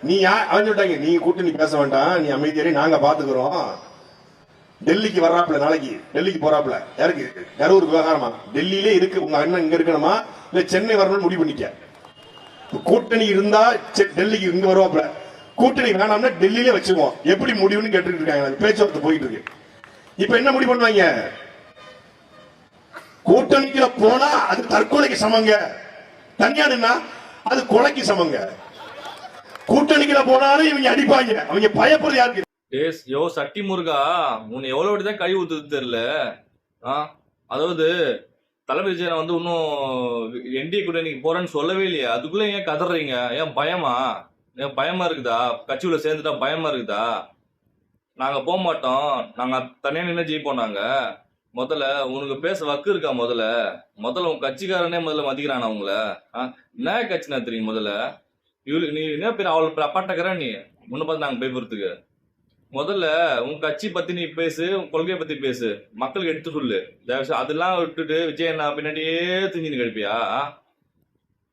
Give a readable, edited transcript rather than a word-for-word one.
நீ அவன் சொல்லிட்டாங்க, நீ கூட்டணி பேச வேண்டாம், நீ அமைதியாரி, நாங்க பாத்துக்கிறோம். டெல்லிக்கு வர்றாப்ல, நாளைக்கு டெல்லிக்கு போறாப்ல. யாருக்கு? கரூர் விவகாரமா? டெல்லியிலே இருக்கு, உங்க அண்ணன் இங்க இருக்கணுமா இல்ல சென்னை வரணும்னு முடிவு பண்ணிக்க. கூட்டணி இருந்தா டெல்லிக்கு இங்க வருவாப்ல, கூட்டணி வேணாம்னா டெல்லியிலே வச்சுக்குவோம். எப்படி முடிவுன்னு கேட்டுட்டு இருக்காங்க, பேச்சுவார்த்தை போயிட்டு இருக்கு. இப்ப என்ன முடிவு பண்ணுவாங்க? கூட்டணிக்குள்ள போனா அது தற்கொலைக்கு சமங்க, தனியா நின்னா அது கொலைக்கு சமங்க. கூட்டணிக்குள்ள போனாலும் இவங்க அடிப்பாங்க, அவங்க பயப்படுறது யாருக்கு? யோ சட்டி முருகா, உன்னை எவ்வளவு வாட்டிதான் கை ஊத்துது தெரியல. அதாவது தலைமை விஜயனை வந்து இன்னும் என்டிஏ கூட்டணிக்கு போறேன்னு சொல்லவே இல்லையா? அதுக்குள்ள ஏன் கதறீங்க? ஏன் பயமா? ஏன் பயமா இருக்குதா? கட்சிக்குள்ள சேர்ந்துட்டா பயமா இருக்குதா? நாங்க போக மாட்டோம், நாங்க தனியா நின்று ஜெயிப்போம். நாங்க முதல்ல உனக்கு பேச வக்கு இருக்கா? முதல்ல உன் கட்சிக்காரனே முதல்ல மதிக்கிறானா உங்கள? என்ன கட்சி நடத்துறீங்க? முதல்ல நீ என்ன பேர் அவளை அப்பாட்டக்கிற? நீ முன்ன பார்த்து நாங்க போய்புறதுக்கு முதல்ல உன் கட்சி பத்தி நீ பேசு, உன் கொள்கையை பத்தி பேசு, மக்களுக்கு எடுத்து சொல்லு. அதெல்லாம் விட்டுட்டு விஜய் என்ன பின்னாடியே திஞ்சின்னு கழிப்பியா?